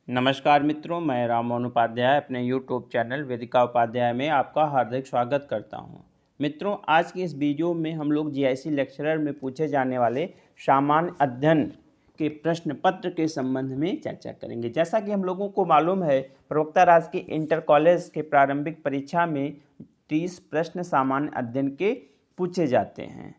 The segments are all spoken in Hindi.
नमस्कार मित्रों, मैं राममोहन उपाध्याय अपने YouTube चैनल वेदिका उपाध्याय में आपका हार्दिक स्वागत करता हूं। मित्रों, आज की इस वीडियो में हम लोग जीआईसी लेक्चरर में पूछे जाने वाले सामान्य अध्ययन के प्रश्न पत्र के संबंध में चर्चा करेंगे। जैसा कि हम लोगों को मालूम है, प्रवक्ता राज के इंटर कॉलेज के प्रारंभिक परीक्षा में 30 प्रश्न सामान्य अध्ययन के पूछे जाते हैं।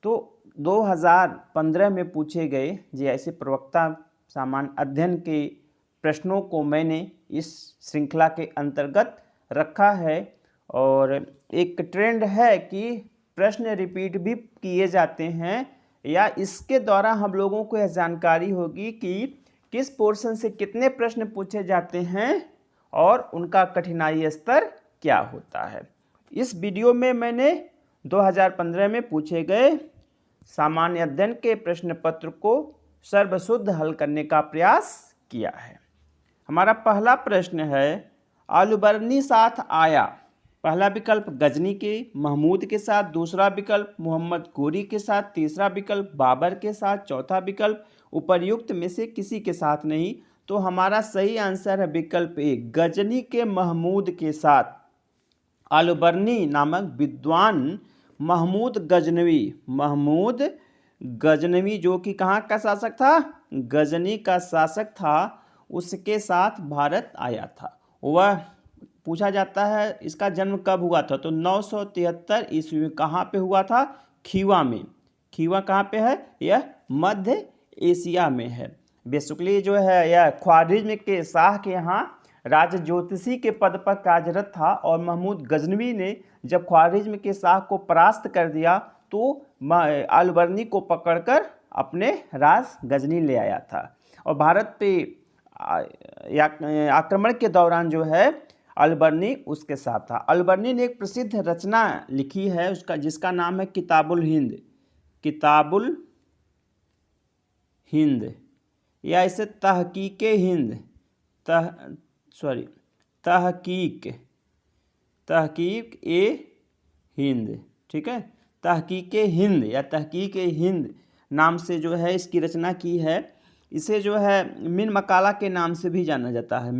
तो 2015 में पूछे गए जीआईसी प्रवक्ता सामान्य अध्ययन के प्रश्नों को मैंने इस श्रृंखला के अंतर्गत रखा है और एक ट्रेंड है कि प्रश्न रिपीट भी किए जाते हैं या इसके द्वारा हम लोगों को यह जानकारी होगी कि किस पोर्शन से कितने प्रश्न पूछे जाते हैं और उनका कठिनाई स्तर क्या होता है। इस वीडियो में मैंने 2015 में पूछे गए सामान्य अध्ययन के प्रश्न पत्र को सर्वशुद्ध हल करने का प्रयास किया है। हमारा पहला प्रश्न है, आलूबर्नी साथ आया। पहला विकल्प गजनी के महमूद के साथ, दूसरा विकल्प मोहम्मद गोरी के साथ, तीसरा विकल्प बाबर के साथ, चौथा विकल्प उपर्युक्त में से किसी के साथ नहीं। तो हमारा सही आंसर है विकल्प ए, गजनी के महमूद के साथ। आलूबर्नी नामक विद्वान महमूद गजनवी जो कि कहाँ का शासक था, गजनी का शासक था, उसके साथ भारत आया था। वह पूछा जाता है इसका जन्म कब हुआ था, तो 973 ईस्वी में। कहाँ पे हुआ था, खीवा में। खीवा कहाँ पे है, यह मध्य एशिया में है। बेसिकली जो है यह ख्वारिज्म के शाह के यहाँ राज ज्योतिषी के पद पर कार्यरत था और महमूद गजनवी ने जब ख्वारिज्म के शाह को परास्त कर दिया तो आलूबर्नी को पकड़कर अपने राज गजनी ले आया था और भारत पे आक्रमण के दौरान जो है अलबर्नी उसके साथ था। अलबर्नी ने एक प्रसिद्ध रचना लिखी है उसका, जिसका नाम है किताबुल हिंद या इसे तहकीक ए हिंद, ठीक है। तहकीक हिंद या तहकीक हिंद नाम से जो है इसकी रचना की है। इसे जो है मिन मकाला के नाम से भी जाना जाता है।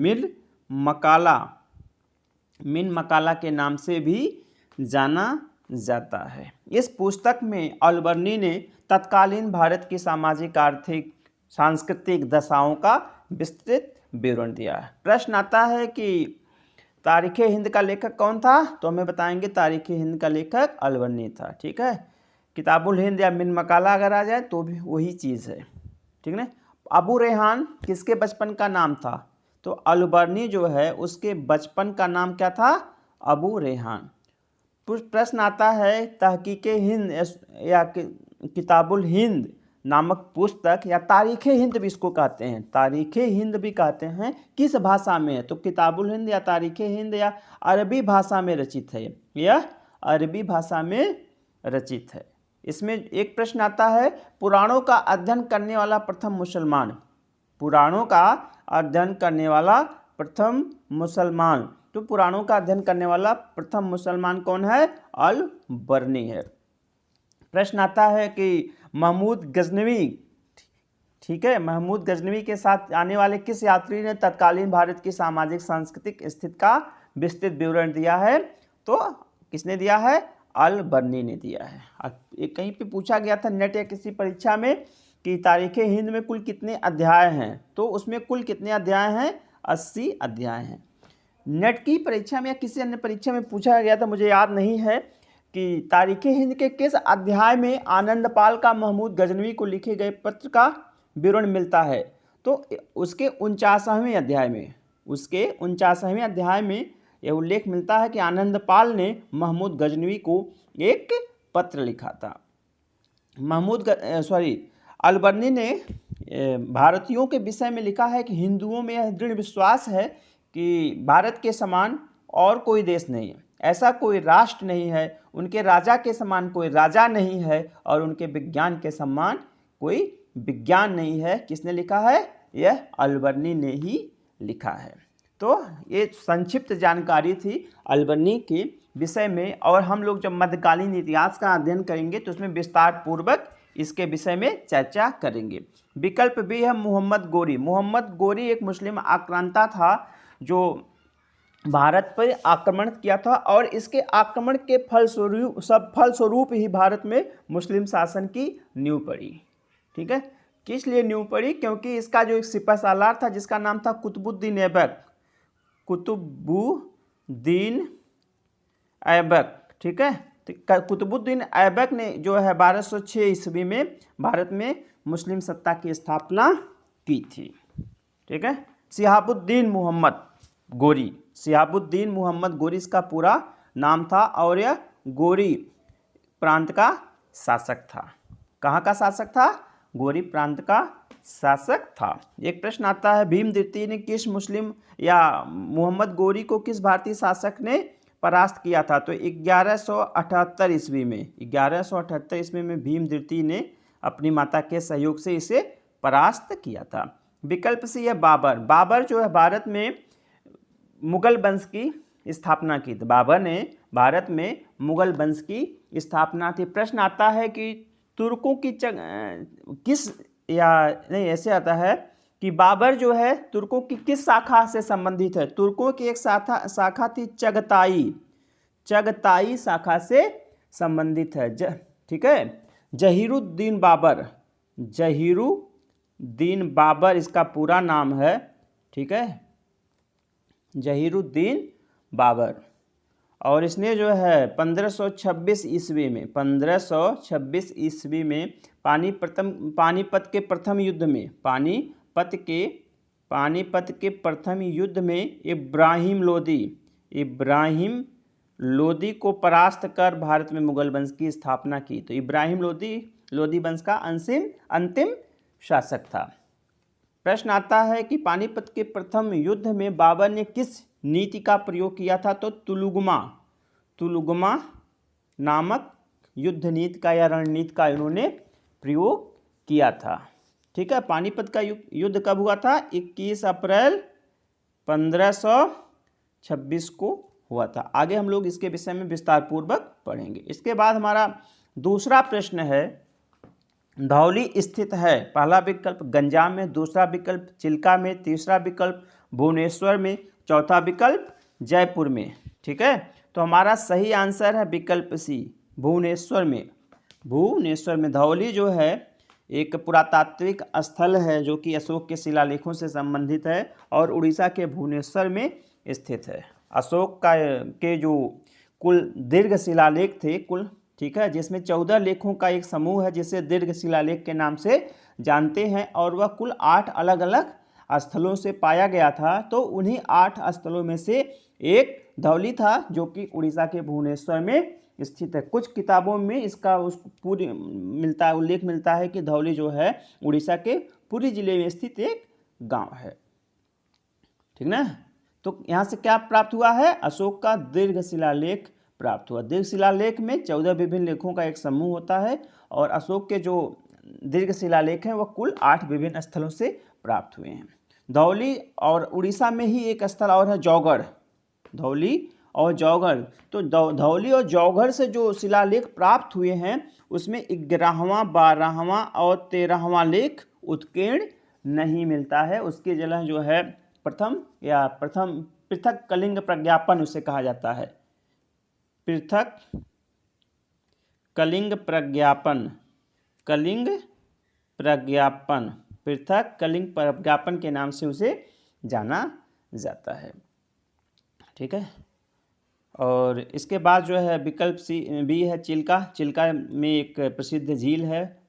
मिन मकाला के नाम से भी जाना जाता है। इस पुस्तक में अलबर्नी ने तत्कालीन भारत की सामाजिक, आर्थिक, सांस्कृतिक दशाओं का विस्तृत विवरण दिया है। प्रश्न आता है कि तारीख़ हिंद का लेखक कौन था, तो हमें बताएंगे तारीख़ हिंद का लेखक अलबर्नी था, ठीक है। किताबुल हिंद या मिन मकाला अगर आ जाए तो भी वही चीज़ है, ठीक है। अबू रेहान किसके बचपन का नाम था, तो अलबर्नी जो है उसके बचपन का नाम क्या था, अबू रेहान। प्रश्न आता है तहकीक हिंद या किताबुल हिंद नामक पुस्तक या तारीख़ हिंद भी इसको कहते हैं, तारीख़ हिंद भी कहते हैं, किस भाषा में है, तो किताबुल हिंद या तारीख़ हिंद या अरबी भाषा में रचित है, यह अरबी भाषा में रचित है। इसमें एक प्रश्न आता है, पुराणों का अध्ययन करने वाला प्रथम मुसलमान। पुराणों का अध्ययन करने वाला प्रथम मुसलमान, तो पुराणों का अध्ययन करने वाला प्रथम मुसलमान कौन है, अलबर्नी है। प्रश्न आता है कि महमूद गजनवी, ठीक है, महमूद गजनवी के साथ आने वाले किस यात्री ने तत्कालीन भारत की सामाजिक सांस्कृतिक स्थिति का विस्तृत विवरण दिया है, तो किसने दिया है, अलबर्नी ने दिया है। कहीं पे पूछा गया था नेट या किसी परीक्षा में कि तारीख़ हिंद में कुल कितने अध्याय हैं, तो उसमें कुल कितने अध्याय हैं, 80 अध्याय हैं। नेट की परीक्षा में या किसी अन्य परीक्षा में पूछा गया था, मुझे याद नहीं है, कि तारीख़ हिंद के किस अध्याय में आनंदपाल का महमूद गजनवी को लिखे गए पत्र का विवरण मिलता है, तो उसके 49वें अध्याय में यह उल्लेख मिलता है कि आनंदपाल ने महमूद गजनवी को एक पत्र लिखा था। अलबर्नी ने भारतीयों के विषय में लिखा है कि हिंदुओं में यह दृढ़ विश्वास है कि भारत के समान और कोई देश नहीं है, ऐसा कोई राष्ट्र नहीं है, उनके राजा के समान कोई राजा नहीं है और उनके विज्ञान के समान कोई विज्ञान नहीं है। किसने लिखा है, यह अलबर्नी ने ही लिखा है। तो ये संक्षिप्त जानकारी थी अलबर्नी के विषय में, और हम लोग जब मध्यकालीन इतिहास का अध्ययन करेंगे तो उसमें विस्तार पूर्वक इसके विषय में चर्चा करेंगे। विकल्प बी है मोहम्मद गोरी। मोहम्मद गोरी एक मुस्लिम आक्रांता था जो भारत पर आक्रमण किया था और इसके आक्रमण के फलस्वरूप ही भारत में मुस्लिम शासन की नींव पड़ी। ठीक है, किस लिए नींव पड़ी? क्योंकि इसका जो एक सिपह सालार था जिसका नाम था कुतुबुद्दीन ऐबक, कुतुबुद्दीन ऐबक। ठीक है, कुतुबुद्दीन ऐबक ने जो है 1206 ईस्वी में भारत में मुस्लिम सत्ता की स्थापना की थी। ठीक है, शिहाबुद्दीन मोहम्मद गोरी, शिहाबुद्दीन मोहम्मद गोरी इसका पूरा नाम था और यह गोरी प्रांत का शासक था। कहाँ का शासक था? गोरी प्रांत का शासक था। एक प्रश्न आता है, भीम द्वितीय ने किस मुस्लिम या मोहम्मद गोरी को किस भारतीय शासक ने परास्त किया था? तो 1178 ईस्वी में, 1178 ईस्वी में भीम द्वितीय ने अपनी माता के सहयोग से इसे परास्त किया था। विकल्प सी है बाबर। बाबर जो है भारत में मुगल वंश की स्थापना की थी। बाबर ने भारत में मुगल वंश की स्थापना थी। प्रश्न आता है कि तुर्कों की किस या नहीं, ऐसे आता है कि बाबर जो है तुर्कों की किस शाखा से संबंधित है? तुर्कों की एक शाखा थी चगताई, चगताई शाखा से संबंधित है। ठीक है, जहीरुद्दीन बाबर, जहीरुद्दीन बाबर इसका पूरा नाम है। ठीक है, जहीरुद्दीन बाबर। और इसने जो है 1526 ईस्वी में, 1526 ईस्वी में पानीपत के प्रथम युद्ध में, पानीपत के प्रथम युद्ध में इब्राहिम लोदी को परास्त कर भारत में मुगल वंश की स्थापना की। तो इब्राहिम लोदी वंश का अंतिम शासक था। प्रश्न आता है कि पानीपत के प्रथम युद्ध में बाबर ने किस नीति का प्रयोग किया था? तो तुलुगमा नामक युद्ध नीति का या रणनीति का इन्होंने प्रयोग किया था। ठीक है, पानीपत का युद्ध कब हुआ था? 21 अप्रैल 1526 को हुआ था। आगे हम लोग इसके विषय में विस्तार पूर्वक पढ़ेंगे। इसके बाद हमारा दूसरा प्रश्न है, धौली स्थित है। पहला विकल्प गंजाम में, दूसरा विकल्प चिल्का में, तीसरा विकल्प भुवनेश्वर में, चौथा विकल्प जयपुर में। ठीक है, तो हमारा सही आंसर है विकल्प सी, भुवनेश्वर में। भुवनेश्वर में धौली जो है एक पुरातात्विक स्थल है जो कि अशोक के शिलालेखों से संबंधित है और उड़ीसा के भुवनेश्वर में स्थित है। अशोक के जो कुल दीर्घ शिलालेख थे ठीक है, जिसमें 14 लेखों का एक समूह है जिसे दीर्घ शिलालेख के नाम से जानते हैं और वह कुल 8 अलग अलग स्थलों से पाया गया था। तो उन्हीं 8 स्थलों में से एक धौली था जो कि उड़ीसा के भुवनेश्वर में स्थित है। कुछ किताबों में इसका उल्लेख मिलता है कि धौली जो है उड़ीसा के पुरी जिले में स्थित एक गांव है। ठीक ना, तो यहाँ से क्या प्राप्त हुआ है? अशोक का दीर्घ शिलालेख प्राप्त हुआ। दीर्घ शिलालेख में 14 विभिन्न लेखों का एक समूह होता है और अशोक के जो दीर्घ शिलालेख हैं वह कुल 8 विभिन्न स्थलों से प्राप्त हुए हैं। धौली और उड़ीसा में ही एक स्थल और है जौगढ़, धौली और जौगढ़। तो धौली और जौगढ़ से जो शिलालेख प्राप्त हुए हैं उसमें 11वां, 12वां और 13वां लेख उत्कीर्ण नहीं मिलता है। उसकी जगह जो है प्रथम पृथक कलिंग प्रज्ञापन उसे कहा जाता है। पृथक कलिंग प्रज्ञापन, पृथक कलिंग प्रज्ञापन के नाम से उसे जाना जाता है। ठीक है, और इसके बाद जो है विकल्प बी है चिल्का। चिल्का में एक प्रसिद्ध झील है।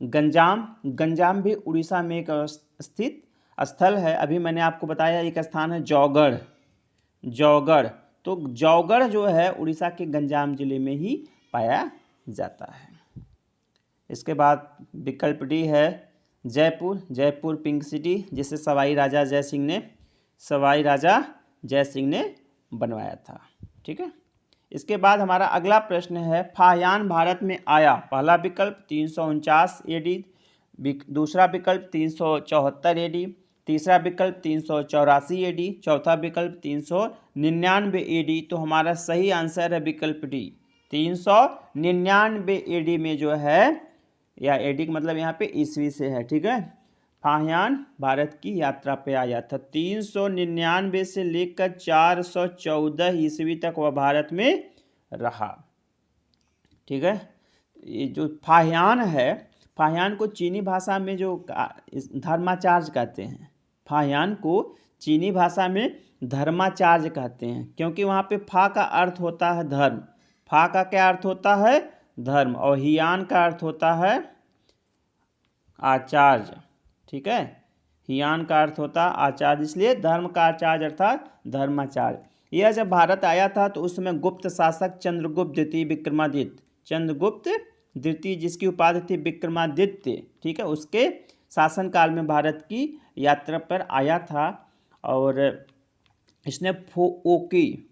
गंजाम भी उड़ीसा में एक स्थित स्थल है। अभी मैंने आपको बताया एक स्थान है जौगढ़। तो जौगढ़ जो है उड़ीसा के गंजाम जिले में ही पाया जाता है। इसके बाद विकल्प डी है जयपुर पिंक सिटी, जिसे सवाई राजा जय सिंह ने बनवाया था। ठीक है, इसके बाद हमारा अगला प्रश्न है, फाहयान भारत में आया। पहला विकल्प 349 AD, दूसरा विकल्प 374 AD, तीसरा विकल्प 384 AD, चौथा विकल्प 399 AD। तो हमारा सही आंसर है विकल्प डी, 399 AD में जो है या एडी का मतलब यहाँ पे ईस्वी से है, ठीक है। फाहियान भारत की यात्रा पे आया था। 399 से लेकर 414 ईस्वी तक वह भारत में रहा, ठीक है। ये जो फाहियान है, फाहियान को चीनी भाषा में जो धर्माचार्य कहते हैं, फाहियान को चीनी भाषा में धर्माचार्य कहते हैं, क्योंकि वहाँ पे फा का अर्थ होता है धर्म। फा का क्या अर्थ होता है? धर्म। और हियान का अर्थ होता है आचार्य, ठीक है। हियान का अर्थ होता है आचार्य, इसलिए धर्म का आचार्य अर्थात धर्माचार्य। यह जब भारत आया था तो उस समय गुप्त शासक चंद्रगुप्त द्वितीय विक्रमादित्य, चंद्रगुप्त द्वितीय जिसकी उपाधि थी विक्रमादित्य, ठीक है, उसके शासनकाल में भारत की यात्रा पर आया था। और इसने फोओकी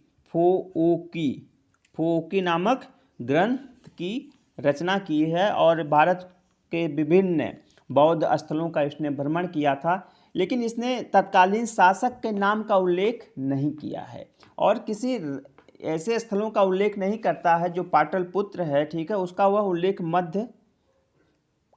नामक ग्रंथ की रचना की है और भारत के विभिन्न बौद्ध स्थलों का इसने भ्रमण किया था, लेकिन इसने तत्कालीन शासक के नाम का उल्लेख नहीं किया है और किसी ऐसे स्थलों का उल्लेख नहीं करता है जो पाटलिपुत्र है, ठीक है, उसका वह उल्लेख मध्य,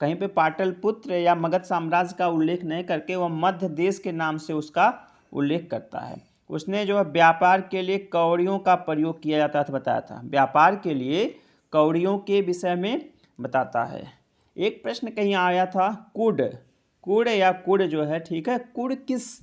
कहीं पे पाटलिपुत्र या मगध साम्राज्य का उल्लेख नहीं करके वह मध्य देश के नाम से उसका उल्लेख करता है। उसने जो है व्यापार के लिए कौड़ियों का प्रयोग किया जाता था, बताया था, व्यापार के लिए कौड़ियों के विषय में बताता है। एक प्रश्न कहीं आया था, कुड़ या कुड़ जो है, ठीक है, कुड़ किस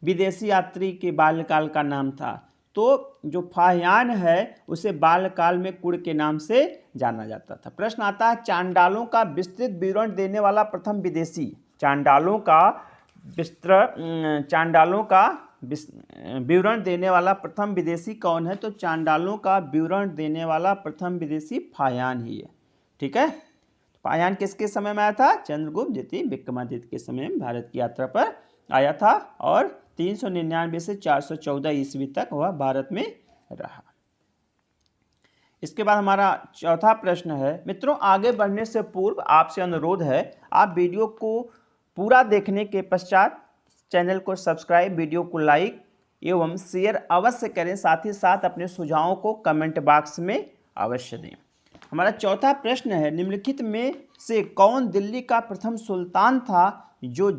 विदेशी यात्री के बाल्यकाल का नाम था? तो जो फाहियान है उसे बाल्यकाल में कुड़ के नाम से जाना जाता था। प्रश्न आता है, चांडालों का विस्तृत विवरण देने वाला प्रथम विदेशी, चांडालों का विवरण देने वाला प्रथम विदेशी कौन है? तो चांडालों का विवरण देने वाला प्रथम विदेशी फाहियान ही है, ठीक है। फाहियान किसके समय में आया था? चंद्रगुप्त द्वितीय विक्रमादित्य के समय में भारत की यात्रा पर आया था और 399 से 414 ईस्वी तक वह भारत में रहा। इसके बाद हमारा चौथा प्रश्न है, मित्रों आगे बढ़ने से पूर्व आपसे अनुरोध है, आप वीडियो को पूरा देखने के पश्चात चैनल को सब्सक्राइब, वीडियो को लाइक एवं शेयर अवश्य करें, साथ ही साथ अपने सुझावों को कमेंट बॉक्स में अवश्य दें। हमारा चौथा प्रश्न है, निम्नलिखित में से कौन दिल्ली का प्रथम सुल्तान था जो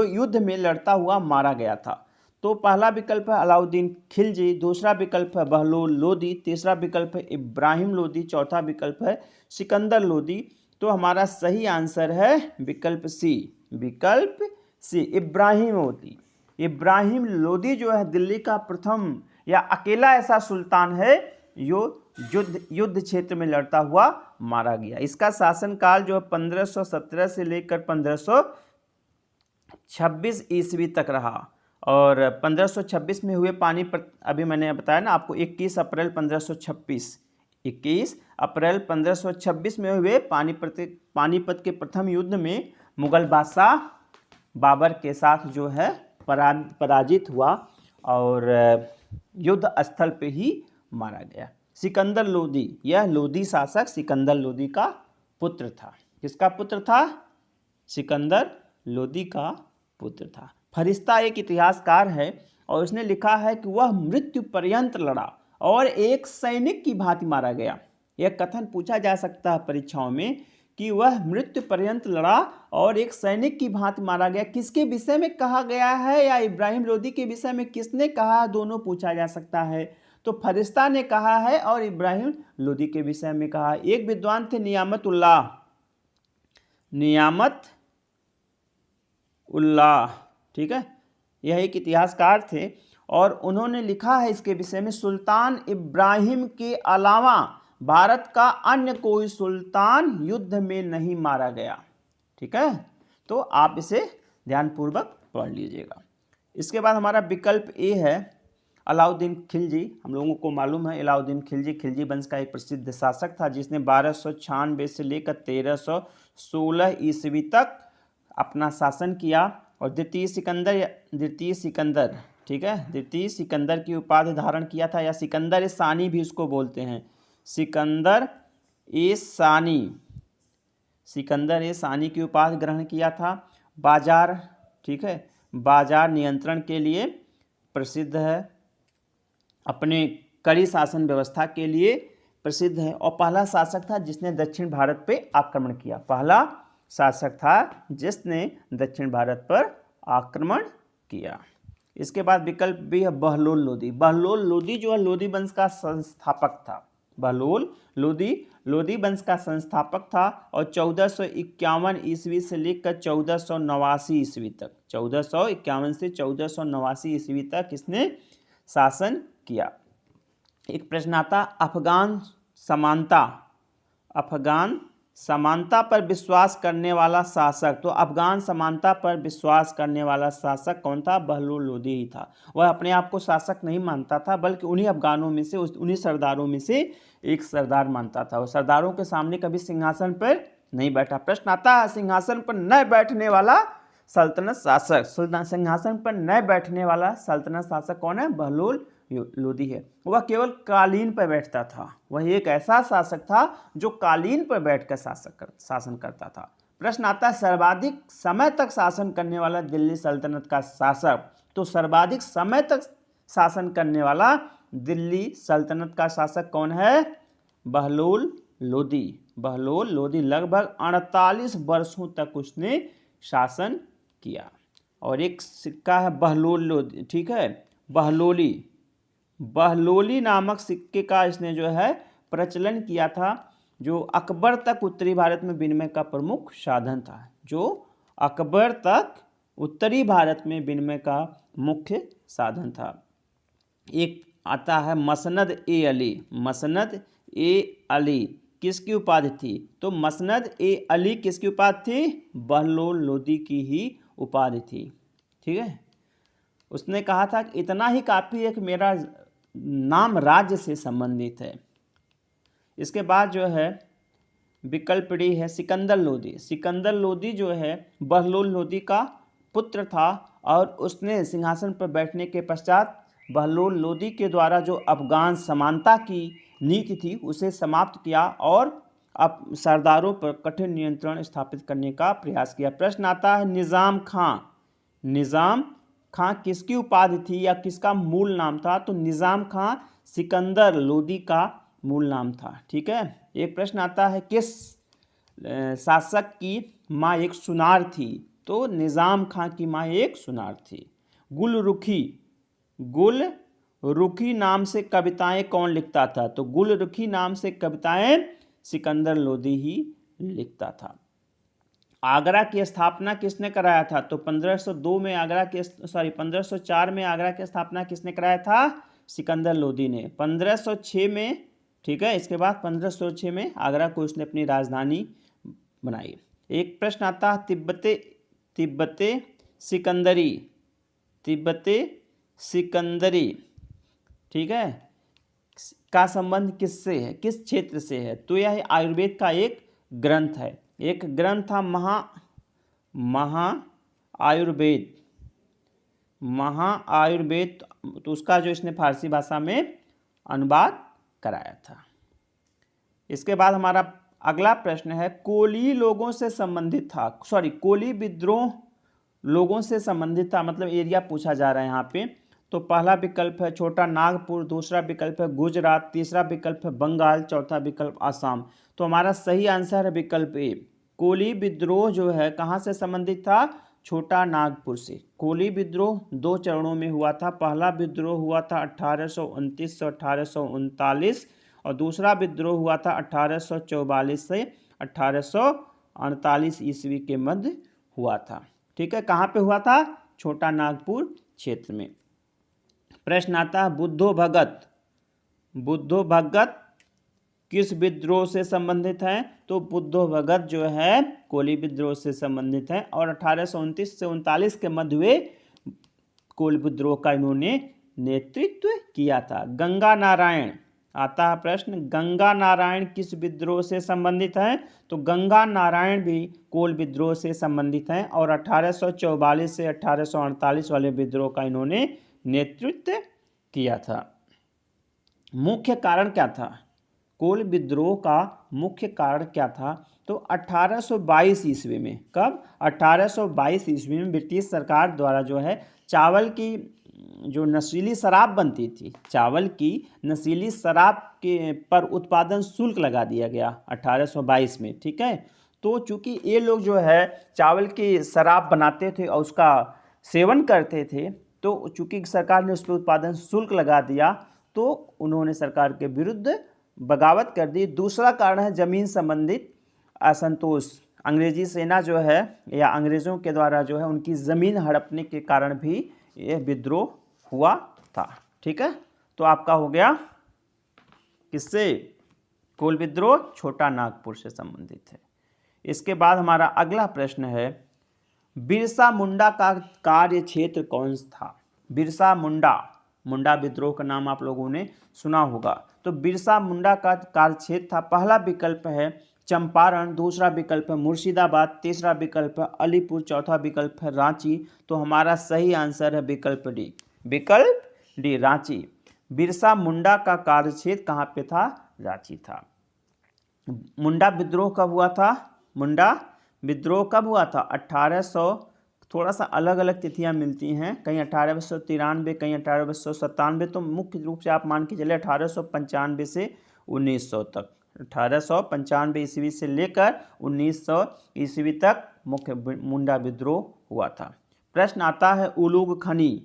युद्ध में लड़ता हुआ मारा गया था? तो पहला विकल्प है अलाउद्दीन खिलजी, दूसरा विकल्प है बहलोल लोदी, तीसरा विकल्प है इब्राहिम लोदी, चौथा विकल्प है सिकंदर लोदी। तो हमारा सही आंसर है विकल्प सी, इब्राहिम लोदी। इब्राहिम लोदी जो है दिल्ली का प्रथम या अकेला ऐसा सुल्तान है जो युद्ध क्षेत्र में लड़ता हुआ मारा गया। इसका शासनकाल जो 1517 से लेकर 1526 ईस्वी तक रहा और 1526 में हुए पानीपत, अभी मैंने बताया ना आपको, 21 अप्रैल 1526 में हुए पानीपत के प्रथम युद्ध में मुगल बादशाह बाबर के साथ जो है पराजित हुआ और युद्ध स्थल पे ही मारा गया। सिकंदर लोदी, यह लोदी शासक सिकंदर लोदी का पुत्र था। किसका पुत्र था? सिकंदर लोदी का पुत्र था। फरिश्ता एक इतिहासकार है और उसने लिखा है कि वह मृत्यु पर्यंत लड़ा और एक सैनिक की भांति मारा गया। यह कथन पूछा जा सकता है परीक्षाओं में कि वह मृत्यु पर्यंत लड़ा और एक सैनिक की भांति मारा गया। किसके विषय में कहा गया है या इब्राहिम लोदी के विषय में किसने कहा, दोनों पूछा जा सकता है। तो फरिश्ता ने कहा है और इब्राहिम लोदी के विषय में कहा। एक विद्वान थे नियामत उल्लाह, ठीक है, यह एक इतिहासकार थे और उन्होंने लिखा है इसके विषय में, सुल्तान इब्राहिम के अलावा भारत का अन्य कोई सुल्तान युद्ध में नहीं मारा गया, ठीक है। तो आप इसे ध्यानपूर्वक पढ़ लीजिएगा। इसके बाद हमारा विकल्प ए है अलाउद्दीन खिलजी। हम लोगों को मालूम है अलाउद्दीन खिलजी वंश का एक प्रसिद्ध शासक था जिसने 1296 से लेकर 1316 ईस्वी तक अपना शासन किया और द्वितीय सिकंदर, ठीक है, द्वितीय सिकंदर की उपाधि धारण किया था या सिकंदर ए सानी भी इसको बोलते हैं। सिकंदर ए सानी की उपाधि ग्रहण किया था। बाजार, ठीक है, बाजार नियंत्रण के लिए प्रसिद्ध है, अपने कड़ी शासन व्यवस्था के लिए प्रसिद्ध है और पहला शासक था जिसने दक्षिण भारत पे आक्रमण किया। पहला शासक था जिसने दक्षिण भारत पर आक्रमण किया। इसके बाद विकल्प भी है बहलोल लोदी। बहलोल लोदी जो है लोदी वंश का संस्थापक था। बहलोल लोदी लोदी वंश का संस्थापक था और 1451 ईस्वी से लेकर 1489 ईस्वी तक, 1451 से 1489 ईस्वी तक इसने शासन किया। एक प्रश्न आता अफगान समानता पर विश्वास करने वाला शासक। तो अफगान समानता पर विश्वास करने वाला शासक कौन था? बहलोल लोदी ही था। वह अपने आप को शासक नहीं मानता था बल्कि उन्हीं अफगानों में से, उन्हीं सरदारों में से एक सरदार मानता था। वो सरदारों के सामने कभी सिंहासन पर नहीं बैठा। प्रश्न आता है सिंहासन पर न बैठने वाला सल्तनत शासक। सिंहासन पर न बैठने वाला सल्तनत शासक कौन है? बहलोल लोदी है। वह केवल कालीन पर बैठता था। वह एक ऐसा शासक था जो कालीन पर बैठकर शासन करता था। प्रश्न आता है सर्वाधिक समय तक शासन करने वाला दिल्ली सल्तनत का शासक। तो सर्वाधिक समय तक शासन करने वाला दिल्ली सल्तनत का शासक कौन है? बहलोल लोदी। बहलोल लोदी लगभग 48 वर्षों तक उसने शासन किया। और एक सिक्का है बहलोल लोदी, ठीक है, बहलोली नामक सिक्के का इसने जो है प्रचलन किया था, जो अकबर तक उत्तरी भारत में विनिमय का प्रमुख साधन था। जो अकबर तक उत्तरी भारत में विनिमय का मुख्य साधन था। एक आता है मसनद ए अली। मसनद ए अली किसकी उपाधि थी? तो मसनद ए अली किसकी उपाधि थी? बहलोल लोदी की ही उपाधि थी। ठीक है, उसने कहा था कि इतना ही काफ़ी है कि मेरा नाम राज्य से संबंधित है। इसके बाद जो है विकल्प डी है सिकंदर लोदी। सिकंदर लोदी जो है बहलोल लोदी का पुत्र था और उसने सिंहासन पर बैठने के पश्चात बहलोल लोदी के द्वारा जो अफगान समानता की नीति थी उसे समाप्त किया और अब सरदारों पर कठिन नियंत्रण स्थापित करने का प्रयास किया। प्रश्न आता है निज़ाम खां। निज़ाम खां किसकी उपाधि थी या किसका मूल नाम था? तो निज़ाम खां सिकंदर लोदी का मूल नाम था। ठीक है, एक प्रश्न आता है किस शासक की माँ एक सुनार थी? तो निज़ाम खां की माँ एक सुनार थी। गुलरुखी नाम से कविताएं कौन लिखता था? तो गुलरुखी नाम से कविताएं सिकंदर लोदी ही लिखता था। आगरा की स्थापना किसने कराया था? तो 1504 में आगरा की स्थापना किसने कराया था? सिकंदर लोदी ने। 1506 में, ठीक है, इसके बाद 1506 में आगरा को उसने अपनी राजधानी बनाई। एक प्रश्न आता है तिब्बते सिकंदरी, ठीक है, का संबंध किससे है, किस क्षेत्र से है? तो यह आयुर्वेद का एक ग्रंथ है। एक ग्रंथ था महाआयुर्वेद, तो उसका जो इसने फारसी भाषा में अनुवाद कराया था। इसके बाद हमारा अगला प्रश्न है कोली लोगों से संबंधित था, कोली विद्रोह लोगों से संबंधित था, मतलब एरिया पूछा जा रहा है यहाँ पे। तो पहला विकल्प है छोटा नागपुर, दूसरा विकल्प है गुजरात, तीसरा विकल्प है बंगाल, चौथा विकल्प आसाम। तो हमारा सही आंसर है विकल्प ए। कोली विद्रोह जो है कहाँ से संबंधित था? छोटा नागपुर से। कोली विद्रोह 2 चरणों में हुआ था। पहला विद्रोह हुआ था 1829 से 1839 और दूसरा विद्रोह हुआ था 1844 से 1848 ईस्वी के मध्य हुआ था। ठीक है, कहाँ पे हुआ था? छोटा नागपुर क्षेत्र में। प्रश्न आता है बुद्धो भगत किस विद्रोह से संबंधित हैं? तो बुद्धो भगत जो है कोली विद्रोह से संबंधित हैं और 1829 से 39 के मध्य वे कोली विद्रोह का इन्होंने नेतृत्व किया था। गंगा नारायण आता है प्रश्न, गंगा नारायण किस विद्रोह से संबंधित हैं? तो गंगा नारायण भी कोल विद्रोह से संबंधित हैं और 1844 से 1848 वाले विद्रोह का इन्होंने नेतृत्व किया था। मुख्य कारण क्या था? कोल विद्रोह का मुख्य कारण क्या था? तो 1822 ईस्वी में, कब? 1822 ईस्वी में ब्रिटिश सरकार द्वारा जो है चावल की जो नशीली शराब बनती थी, चावल की नशीली शराब के पर उत्पादन शुल्क लगा दिया गया 1822 में। ठीक है, तो चूंकि ये लोग जो है चावल की शराब बनाते थे और उसका सेवन करते थे, तो चूंकि सरकार ने उस पर उत्पादन शुल्क लगा दिया तो उन्होंने सरकार के विरुद्ध बगावत कर दी। दूसरा कारण है ज़मीन संबंधित असंतोष। अंग्रेजी सेना जो है या अंग्रेज़ों के द्वारा जो है उनकी ज़मीन हड़पने के कारण भी ये विद्रोह हुआ था। ठीक है, तो आपका हो गया किससे? कोल विद्रोह छोटा नागपुर से संबंधित है। इसके बाद हमारा अगला प्रश्न है, बिरसा मुंडा का कार्य क्षेत्र कौन था? बिरसा मुंडा, मुंडा विद्रोह का नाम आप लोगों ने सुना होगा। तो बिरसा मुंडा का कार्य क्षेत्र था, पहला विकल्प है चंपारण, दूसरा विकल्प है मुर्शिदाबाद, तीसरा विकल्प है अलीपुर, चौथा विकल्प है रांची। तो हमारा सही आंसर है विकल्प डी, विकल्प डी रांची। बिरसा मुंडा का कार्य क्षेत्र कहाँ पे था? रांची था। मुंडा विद्रोह कब हुआ था? मुंडा विद्रोह कब हुआ था? 1800, थोड़ा सा अलग अलग तिथियां मिलती हैं, कहीं 1893, कहीं 1897, तो मुख्य रूप से आप मान के चले 1895 से 1900 तक, 1895 ईस्वी से लेकर 1900 ईस्वी तक मुख्य मुंडा विद्रोह हुआ था। प्रश्न आता है उलूग खनी,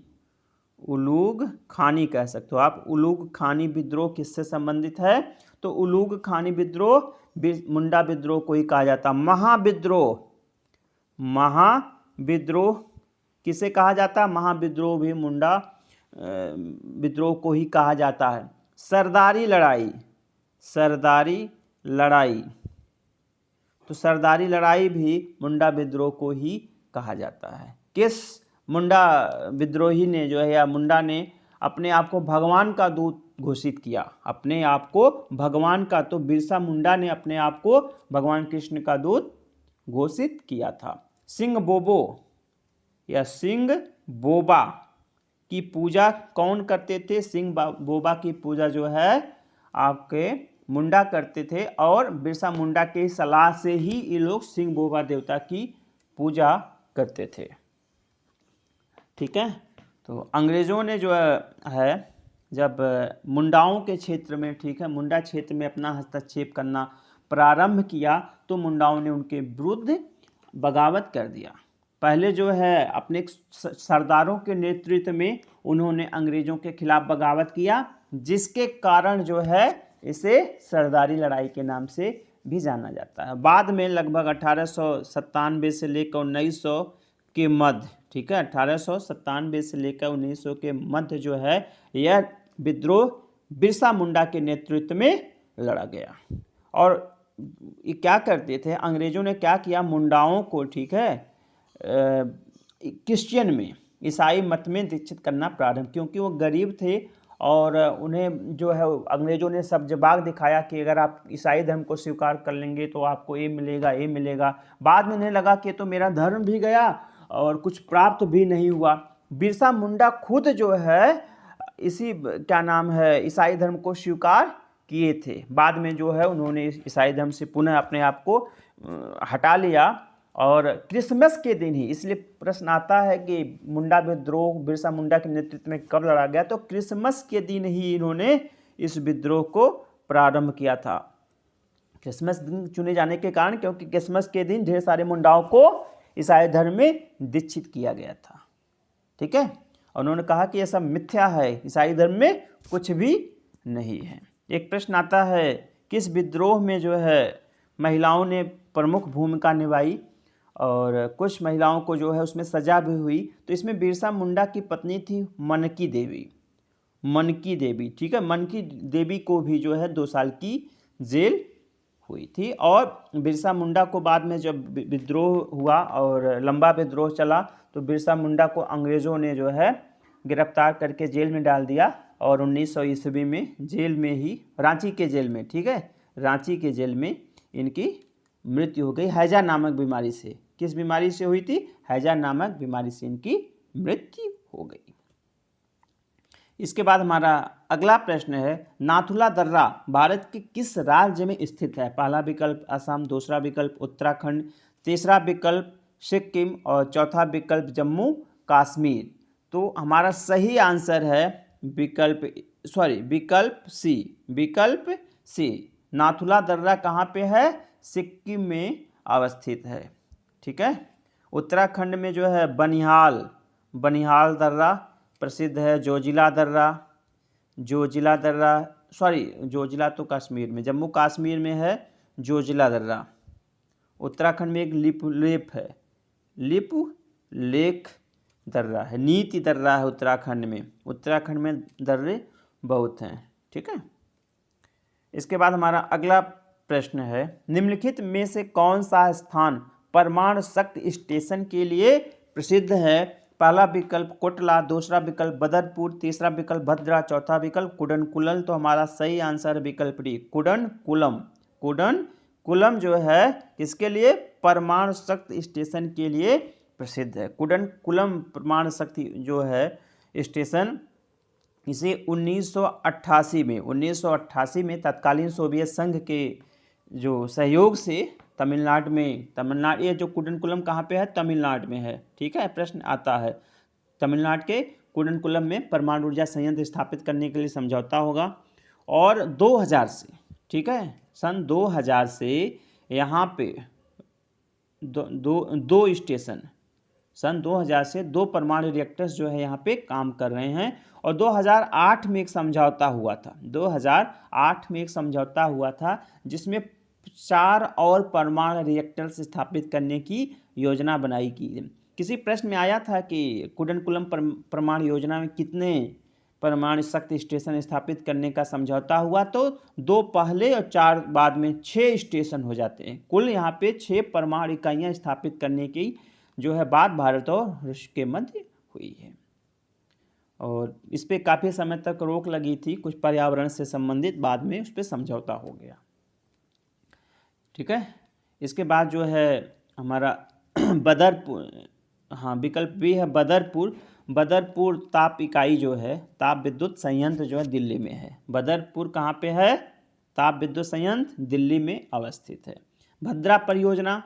उलूग खानी कह सकते हो आप, उलूग खानी विद्रोह किससे संबंधित है? तो उलूग खानी विद्रोह मुंडा विद्रोह को ही कहा जाता। महाविद्रोह, महाविद्रोह किसे कहा जाता? महाविद्रोह भी मुंडा विद्रोह को ही कहा जाता है। सरदारी लड़ाई, सरदारी लड़ाई, तो सरदारी लड़ाई भी मुंडा विद्रोह को ही कहा जाता है। किस मुंडा विद्रोही ने जो है या मुंडा ने अपने आप को भगवान का दूत घोषित किया? अपने आप को भगवान का, तो बिरसा मुंडा ने अपने आप को भगवान कृष्ण का दूत घोषित किया था। सिंह बोबो या सिंह बोबा की पूजा कौन करते थे? सिंह बोबा की पूजा जो है आपके मुंडा करते थे, और बिरसा मुंडा के सलाह से ही ये लोग सिंह बोबा देवता की पूजा करते थे। ठीक है, तो अंग्रेज़ों ने जो है जब मुंडाओं के क्षेत्र में, ठीक है, मुंडा क्षेत्र में अपना हस्तक्षेप करना प्रारंभ किया तो मुंडाओं ने उनके विरुद्ध बगावत कर दिया। पहले जो है अपने सरदारों के नेतृत्व में उन्होंने अंग्रेज़ों के खिलाफ बगावत किया, जिसके कारण जो है इसे सरदारी लड़ाई के नाम से भी जाना जाता है। बाद में लगभग 1897 से लेकर 1900 के मध्य, ठीक है, 1897 से लेकर 1900 के मध्य जो है यह विद्रोह बिरसा मुंडा के नेतृत्व में लड़ा गया। और ये क्या करते थे अंग्रेज़ों ने, क्या किया, मुंडाओं को, ठीक है, क्रिश्चियन में, ईसाई मत में दीक्षित करना प्रारंभ, क्योंकि वो गरीब थे और उन्हें जो है अंग्रेज़ों ने सब जवाब दिखाया कि अगर आप ईसाई धर्म को स्वीकार कर लेंगे तो आपको ये मिलेगा, ये मिलेगा। बाद में उन्हें लगा कि तो मेरा धर्म भी गया और कुछ प्राप्त भी नहीं हुआ। बिरसा मुंडा खुद जो है इसी, क्या नाम है, ईसाई धर्म को स्वीकार किए थे। बाद में जो है उन्होंने ईसाई धर्म से पुनः अपने आप को हटा लिया, और क्रिसमस के दिन ही, इसलिए प्रश्न आता है कि मुंडा विद्रोह बिरसा मुंडा के नेतृत्व में कब लड़ा गया, तो क्रिसमस के दिन ही इन्होंने इस विद्रोह को प्रारंभ किया था। क्रिसमस दिन चुने जाने के कारण, क्योंकि क्रिसमस के दिन ढेर सारे मुंडाओं को ईसाई धर्म में दीक्षित किया गया था। ठीक है, और उन्होंने कहा कि यह सब मिथ्या है, ईसाई धर्म में कुछ भी नहीं है। एक प्रश्न आता है, किस विद्रोह में जो है महिलाओं ने प्रमुख भूमिका निभाई और कुछ महिलाओं को जो है उसमें सजा भी हुई? तो इसमें बिरसा मुंडा की पत्नी थी मनकी देवी, मनकी देवी, ठीक है, मनकी देवी को भी जो है 2 साल की जेल हुई थी। और बिरसा मुंडा को बाद में जब विद्रोह हुआ और लंबा विद्रोह चला तो बिरसा मुंडा को अंग्रेज़ों ने जो है गिरफ्तार करके जेल में डाल दिया, और 1900 ईस्वी में जेल में ही, रांची के जेल में, ठीक है, रांची के जेल में इनकी मृत्यु हो गई हैजा नामक बीमारी से। किस बीमारी से हुई थी? हैजा नामक बीमारी से इनकी मृत्यु हो गई। इसके बाद हमारा अगला प्रश्न है, नाथुला दर्रा भारत के किस राज्य में स्थित है? पहला विकल्प असम, दूसरा विकल्प उत्तराखंड, तीसरा विकल्प सिक्किम और चौथा विकल्प जम्मू कश्मीर। तो हमारा सही आंसर है विकल्प सी। नाथुला दर्रा कहाँ पे है? सिक्किम में अवस्थित है। ठीक है। उत्तराखंड में जो है बनिहाल दर्रा प्रसिद्ध है। जोजिला तो कश्मीर में, जम्मू कश्मीर में है जोजिला दर्रा। उत्तराखंड में एक लिप लेक दर्रा है, नीति दर्रा है उत्तराखंड में दर्रे बहुत हैं। ठीक है। इसके बाद हमारा अगला प्रश्न है, निम्नलिखित में से कौन सा स्थान परमाणु शक्ति स्टेशन के लिए प्रसिद्ध है? पहला विकल्प कोटला, दूसरा विकल्प बदरपुर, तीसरा विकल्प भद्रा, चौथा विकल्प कुडनकुलम। तो हमारा सही आंसर विकल्प डी कुडनकुलम जो है किसके लिए? परमाणु शक्ति स्टेशन के लिए प्रसिद्ध है। कुडनकुलम परमाणु शक्ति जो है स्टेशन, इसे 1988 में तत्कालीन सोवियत संघ के जो सहयोग से तमिलनाडु, ये जो कुडनकुलम कहाँ पे है? तमिलनाडु में है। ठीक है। प्रश्न आता है, तमिलनाडु के कुडनकुलम में परमाणु ऊर्जा संयंत्र स्थापित करने के लिए समझौता होगा। और 2000 से, ठीक है, सन 2000 से यहाँ पे दो स्टेशन, सन 2000 से 2 परमाणु रिएक्टर्स जो है यहाँ पे काम कर रहे हैं। और 2008 में एक समझौता हुआ था, जिसमें 4 और परमाणु रिएक्टर्स स्थापित करने की योजना बनाई गई। किसी प्रश्न में आया था कि कुडनकुलम परमाणु योजना में कितने परमाणु शक्ति स्टेशन स्थापित करने का समझौता हुआ? तो 2 पहले और 4 बाद में 6 स्टेशन हो जाते हैं। कुल यहाँ पे 6 परमाणु इकाइयाँ स्थापित करने की जो है बात भारत और रूस के मध्य हुई है। और इस पे काफ़ी समय तक रोक लगी थी, कुछ पर्यावरण से संबंधित, बाद में उस पर समझौता हो गया। ठीक है। इसके बाद जो है हमारा बदरपुर, हाँ विकल्प भी है बदरपुर ताप इकाई जो है, ताप विद्युत संयंत्र जो है दिल्ली में है। बदरपुर कहाँ पे है? ताप विद्युत संयंत्र दिल्ली में अवस्थित है। भद्रा परियोजना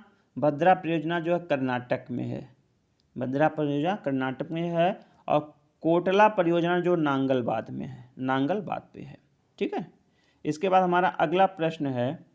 जो है कर्नाटक में है। भद्रा परियोजना कर्नाटक में है। और कोटला परियोजना जो नांगलबाद में है, नांगलबाद पे है। ठीक है। इसके बाद हमारा अगला प्रश्न है,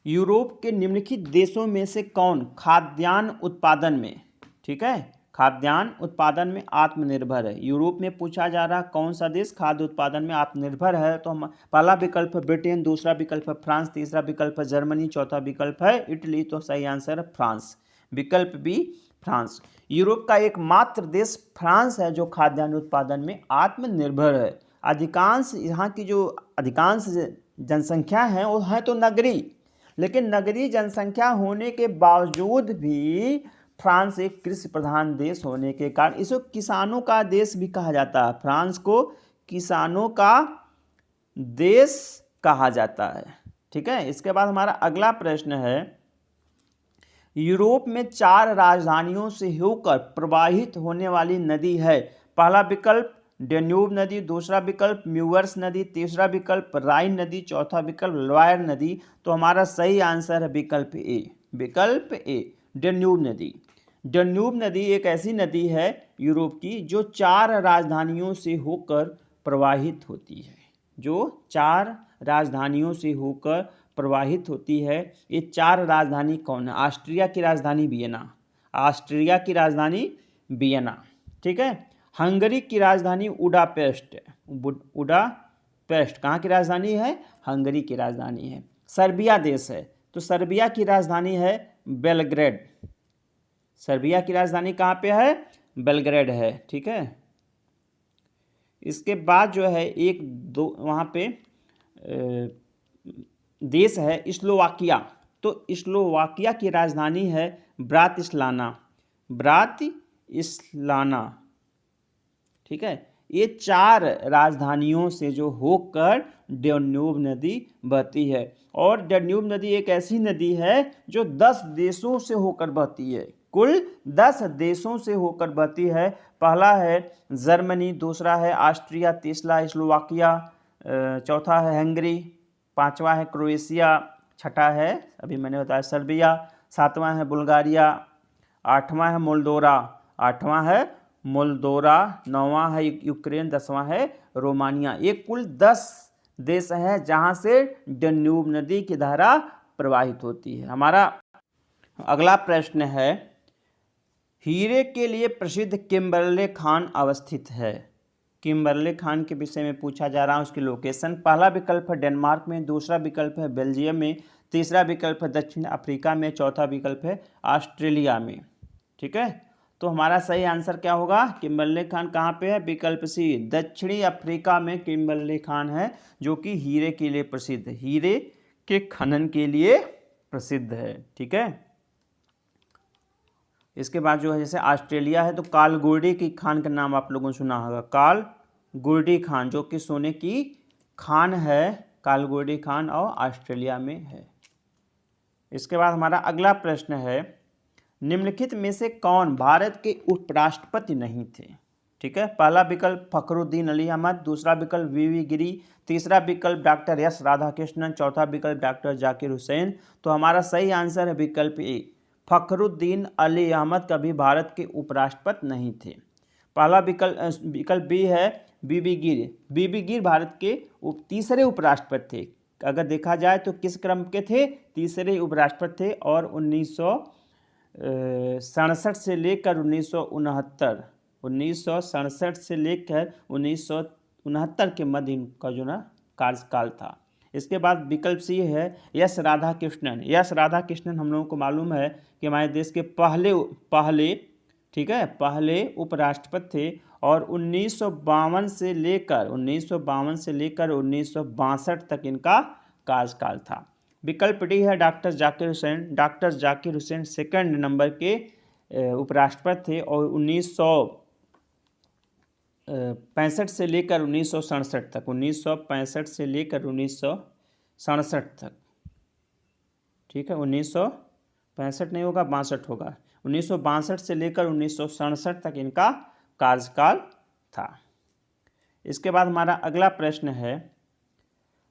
यूरोप के निम्नलिखित देशों में से कौन खाद्यान्न उत्पादन में, ठीक है, खाद्यान्न उत्पादन में आत्मनिर्भर है? यूरोप में पूछा जा रहा कौन सा देश खाद्य उत्पादन में आत्मनिर्भर है? तो हम पहला विकल्प है ब्रिटेन, दूसरा विकल्प है फ्रांस, तीसरा विकल्प है जर्मनी, चौथा विकल्प है इटली। तो सही आंसर है फ्रांस, विकल्प बी फ्रांस। यूरोप का एकमात्र देश फ्रांस है जो खाद्यान्न उत्पादन में आत्मनिर्भर है। अधिकांश यहाँ की जो अधिकांश जनसंख्या है वो है तो नगरीय, लेकिन नगरीय जनसंख्या होने के बावजूद भी फ्रांस एक कृषि प्रधान देश होने के कारण इसे किसानों का देश भी कहा जाता है। फ्रांस को किसानों का देश कहा जाता है। ठीक है। इसके बाद हमारा अगला प्रश्न है, यूरोप में 4 राजधानियों से होकर प्रवाहित होने वाली नदी है? पहला विकल्प डेन्यूब नदी, दूसरा विकल्प म्यूवर्स नदी, तीसरा विकल्प राइन नदी, चौथा विकल्प लॉयर नदी। तो हमारा सही आंसर है विकल्प ए डेन्यूब नदी। डेन्यूब नदी एक ऐसी नदी है यूरोप की जो 4 राजधानियों से होकर प्रवाहित होती है, जो 4 राजधानियों से होकर प्रवाहित होती है। ये 4 राजधानी कौन है? ऑस्ट्रिया की राजधानी वियना, ठीक है। हंगरी की राजधानी बुडापेस्ट, कहाँ की राजधानी है? हंगरी की राजधानी है। सर्बिया देश है तो सर्बिया की राजधानी है बेलग्रेड। सर्बिया की राजधानी कहाँ पे है? बेलग्रेड है। ठीक है। इसके बाद जो है वहाँ पे देश है स्लोवाकिया। तो स्लोवाकिया की राजधानी है ब्रातिस्लाना। ठीक है। ये 4 राजधानियों से जो होकर डेन्यूब नदी बहती है। और डेन्यूब नदी एक ऐसी नदी है जो 10 देशों से होकर बहती है, कुल 10 देशों से होकर बहती है। पहला है जर्मनी, दूसरा है ऑस्ट्रिया, तीसरा है स्लोवाकिया, चौथा है हंगरी, पांचवा है क्रोएशिया, छठा है अभी मैंने बताया सर्बिया, 7वां है बुल्गारिया, 8वां है मोल्दोरा, 9वां है यूक्रेन, 10वां है रोमानिया। ये कुल 10 देश हैं जहां से डन्यूब नदी की धारा प्रवाहित होती है। हमारा अगला प्रश्न है, हीरे के लिए प्रसिद्ध किम्बरले खान अवस्थित है। किम्बरले खान के विषय में पूछा जा रहा है, उसकी लोकेशन। पहला विकल्प है डेनमार्क में, दूसरा विकल्प है बेल्जियम में, तीसरा विकल्प है दक्षिण अफ्रीका में, चौथा विकल्प है ऑस्ट्रेलिया में। ठीक है, तो हमारा सही आंसर क्या होगा? किम्बरले खान कहाँ पे है? विकल्प सी, दक्षिणी अफ्रीका में किम्बरले खान है, जो कि हीरे के लिए प्रसिद्ध, हीरे के खनन के लिए प्रसिद्ध है। ठीक है, इसके बाद जो है जैसे ऑस्ट्रेलिया है तो कालगोडी की खान का नाम आप लोगों ने सुना होगा, कालगोडी खान, जो कि सोने की खान है, कालगोडी खान, और ऑस्ट्रेलिया में है। इसके बाद हमारा अगला प्रश्न है, निम्नलिखित में से कौन भारत के उपराष्ट्रपति नहीं थे? ठीक है, पहला विकल्प फखरुद्दीन अली अहमद, दूसरा विकल्प वीवी गिरी, तीसरा विकल्प डॉक्टर एस राधाकृष्णन, चौथा विकल्प डॉक्टर जाकिर हुसैन। तो हमारा सही आंसर है विकल्प ए, फखरुद्दीन अली अहमद कभी भारत के उपराष्ट्रपति नहीं थे। पहला विकल्प बी है बीबी गिर, बीबी गिर भारत के तीसरे उपराष्ट्रपति थे। अगर देखा जाए तो किस क्रम के थे? तीसरे उपराष्ट्रपति थे, और 1967 से लेकर 1967 से लेकर 1969 के मध्य इनका जो ना कार्यकाल था। इसके बाद विकल्प सी है एस राधाकृष्णन। एस राधाकृष्णन हम लोगों को मालूम है कि हमारे देश के पहले ठीक है पहले उपराष्ट्रपति थे, और 1952 से लेकर 1962 तक इनका कार्यकाल था। विकल्प डी है doctor Zakir Hussain. Doctor Zakir Hussain second number के उपराष्ट्रपति थे, और 1965 से लेकर 1967 तक, 1965 से लेकर 1967 तक, ठीक है, 1965 नहीं होगा, 62 होगा, 1962 से लेकर 1967 तक इनका कार्यकाल था। इसके बाद हमारा अगला प्रश्न है,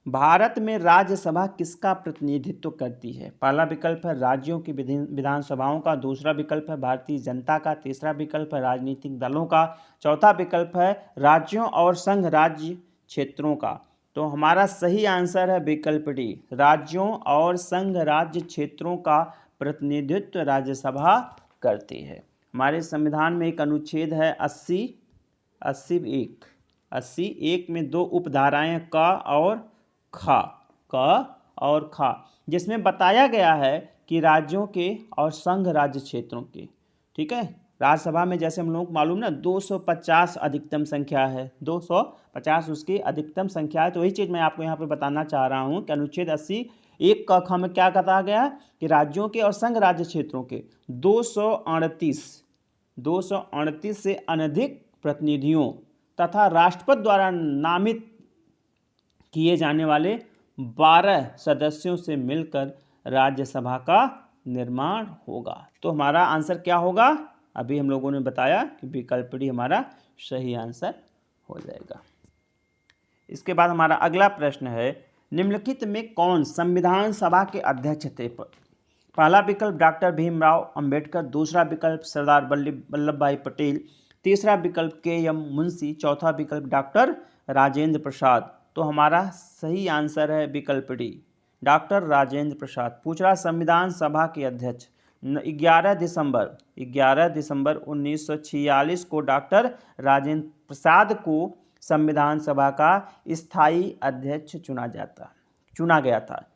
भारत में राज्यसभा किसका प्रतिनिधित्व करती है? पहला विकल्प है राज्यों की विधानसभाओं का, दूसरा विकल्प है भारतीय जनता का, तीसरा विकल्प है राजनीतिक दलों का, चौथा विकल्प है राज्यों और संघ राज्य क्षेत्रों का। तो हमारा सही आंसर है विकल्प डी, राज्यों और संघ राज्य क्षेत्रों का प्रतिनिधित्व राज्यसभा करती है। हमारे संविधान में एक अनुच्छेद है 80(1) में 2 उपधाराएं क और ख, जिसमें बताया गया है कि राज्यों के और संघ राज्य क्षेत्रों के, ठीक है, राज्यसभा में जैसे हम लोगों को मालूम ना 250 अधिकतम संख्या है, 250 उसकी अधिकतम संख्या है। तो वही चीज़ मैं आपको यहाँ पे बताना चाह रहा हूँ कि अनुच्छेद 80(1) क ख में क्या कहा गया कि राज्यों के और संघ राज्य क्षेत्रों के 238 से अनधिक प्रतिनिधियों तथा राष्ट्रपति द्वारा नामित किए जाने वाले 12 सदस्यों से मिलकर राज्यसभा का निर्माण होगा। तो हमारा आंसर क्या होगा? अभी हम लोगों ने बताया कि विकल्प डी हमारा सही आंसर हो जाएगा। इसके बाद हमारा अगला प्रश्न है, निम्नलिखित में कौन संविधान सभा के अध्यक्ष थे? पहला विकल्प डॉक्टर भीमराव अंबेडकर, दूसरा विकल्प सरदार वल्लभ भाई पटेल, तीसरा विकल्प के.एम. मुंशी, चौथा विकल्प डॉक्टर राजेंद्र प्रसाद। तो हमारा सही आंसर है विकल्प डी, डॉक्टर राजेंद्र प्रसाद। पूछ रहा संविधान सभा के अध्यक्ष 11 दिसंबर 1946 को डॉक्टर राजेंद्र प्रसाद को संविधान सभा का स्थायी अध्यक्ष चुना गया था।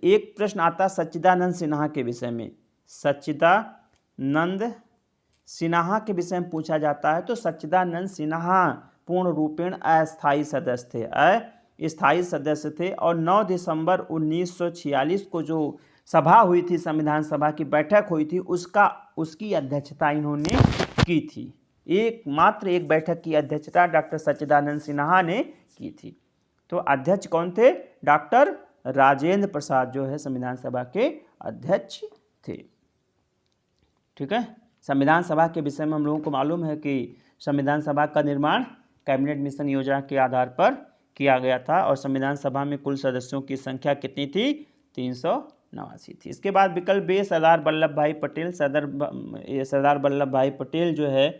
एक प्रश्न आता सच्चिदानंद सिन्हा के विषय में, सच्चिदानंद सिन्हा के विषय में पूछा जाता है। तो सच्चिदानंद सिन्हा पूर्ण रूपेण अस्थायी सदस्य थे, और 9 दिसंबर 1946 को जो सभा हुई थी, संविधान सभा की बैठक हुई थी, उसकी अध्यक्षता इन्होंने की थी। मात्र एक बैठक की अध्यक्षता डॉक्टर सच्चिदानंद सिन्हा ने की थी। तो अध्यक्ष कौन थे? डॉक्टर राजेंद्र प्रसाद जो है संविधान सभा के अध्यक्ष थे। ठीक है, संविधान सभा के विषय में हम लोगों को मालूम है कि संविधान सभा का निर्माण कैबिनेट मिशन योजना के आधार पर किया गया था, और संविधान सभा में कुल सदस्यों की संख्या कितनी थी? 389 थी। इसके बाद विकल्प बी सरदार वल्लभ भाई पटेल। सरदार वल्लभ भाई पटेल जो है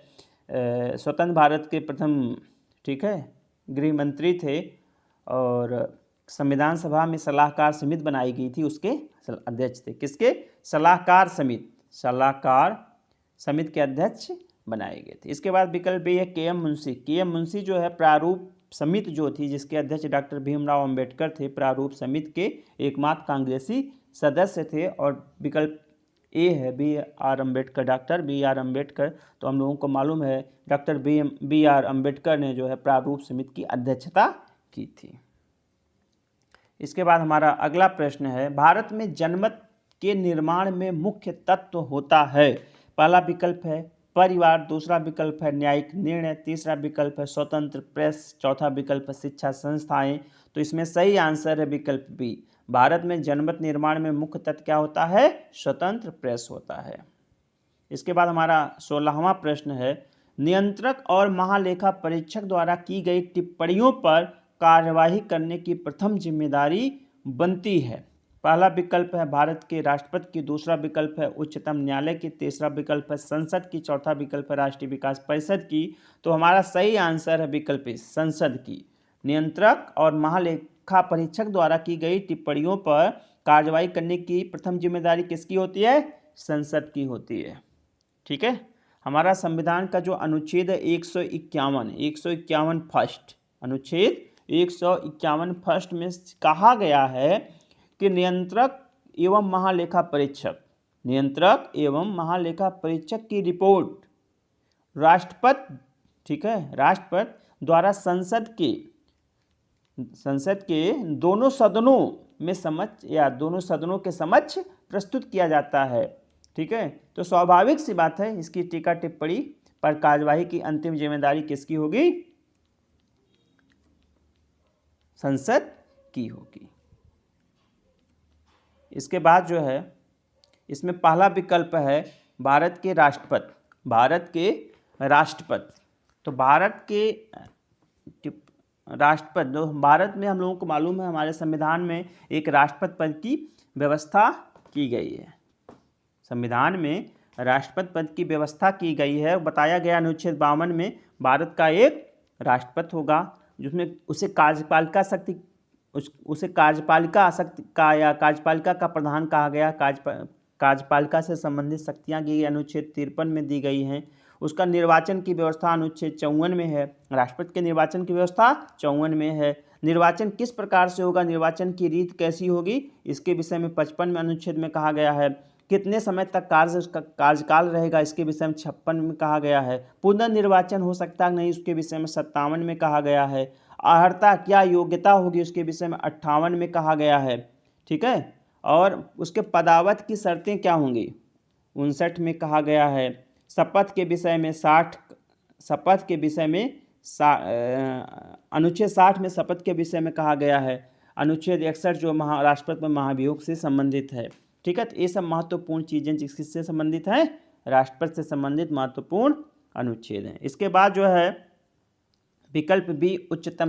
स्वतंत्र भारत के प्रथम, ठीक है, गृह मंत्री थे और संविधान सभा में सलाहकार समिति बनाई गई थी, उसके अध्यक्ष थे। किसके? सलाहकार समिति के अध्यक्ष बनाए गए थे। इसके बाद विकल्प बी है के.एम. मुंशी। के.एम. मुंशी जो है प्रारूप समिति जो थी, जिसके अध्यक्ष डॉक्टर भीमराव अंबेडकर थे, प्रारूप समिति के एकमात्र कांग्रेसी सदस्य थे। और विकल्प ए है B R. Ambedkar, doctor B R. Ambedkar. तो हम लोगों को मालूम है डॉक्टर बी.आर. अम्बेडकर ने जो है प्रारूप समिति की अध्यक्षता की थी। इसके बाद हमारा अगला प्रश्न है, भारत में जनमत के निर्माण में मुख्य तत्व होता है। पहला विकल्प है परिवार, दूसरा विकल्प है न्यायिक निर्णय, तीसरा विकल्प है स्वतंत्र प्रेस, चौथा विकल्प है शिक्षा संस्थाएं। तो इसमें सही आंसर है विकल्प बी। भारत में जनमत निर्माण में मुख्य तत्व क्या होता है? स्वतंत्र प्रेस होता है। इसके बाद हमारा 16वां प्रश्न है, नियंत्रक और महालेखा परीक्षक द्वारा की गई टिप्पणियों पर कार्यवाही करने की प्रथम जिम्मेदारी बनती है। पहला विकल्प है भारत के राष्ट्रपति की, दूसरा विकल्प है उच्चतम न्यायालय की, तीसरा विकल्प है संसद की, चौथा विकल्प है राष्ट्रीय विकास परिषद की। तो हमारा सही आंसर है विकल्प संसद की। नियंत्रक और महालेखा परीक्षक द्वारा की गई टिप्पणियों पर कार्रवाई करने की प्रथम जिम्मेदारी किसकी होती है? संसद की होती है। ठीक है। हमारा संविधान का जो अनुच्छेद है 151 फर्स्ट, अनुच्छेद 151 फर्स्ट में कहा गया है कि नियंत्रक एवं महालेखा परीक्षक की रिपोर्ट राष्ट्रपति, ठीक है, राष्ट्रपति द्वारा संसद के दोनों सदनों के समक्ष प्रस्तुत किया जाता है। ठीक है। तो स्वाभाविक सी बात है इसकी टीका टिप्पणी पर कार्यवाही की अंतिम जिम्मेदारी किसकी होगी? संसद की होगी। इसके बाद जो है इसमें पहला विकल्प है भारत के राष्ट्रपति। तो भारत के राष्ट्रपति, जो भारत में हम लोगों को मालूम है हमारे संविधान में एक राष्ट्रपति पद की व्यवस्था की गई है। संविधान में राष्ट्रपति पद की व्यवस्था की गई है। बताया गया अनुच्छेद 52 में भारत का एक राष्ट्रपति होगा, जिसमें उसे कार्यपालिका का प्रधान कहा गया। कार्यपालिका से संबंधित शक्तियां दी गई अनुच्छेद 53 में दी गई हैं। उसका निर्वाचन की व्यवस्था अनुच्छेद 54 में है। राष्ट्रपति के निर्वाचन की व्यवस्था 54 में है। निर्वाचन किस प्रकार से होगा, निर्वाचन की रीत कैसी होगी, इसके विषय में 55 में अनुच्छेद में कहा गया है। कितने समय तक कार्यकाल रहेगा, इसके विषय में 56 में कहा गया है। पुनर्निर्वाचन हो सकता नहीं, उसके विषय में 57 में कहा गया है। अर्हता क्या योग्यता होगी, उसके विषय में 58 में कहा गया है। ठीक है। और उसके पदावत की शर्तें क्या होंगी, 59 में कहा गया है। शपथ के विषय में अनुच्छेद 60 में शपथ के विषय में कहा गया है। अनुच्छेद 61 जो राष्ट्रपति में महाभियोग से संबंधित है। ठीक है। तो ये सब महत्वपूर्ण चीज़ें किससे संबंधित हैं? राष्ट्रपति से संबंधित महत्वपूर्ण अनुच्छेद हैं। इसके बाद जो है विकल्प बी उच्चतम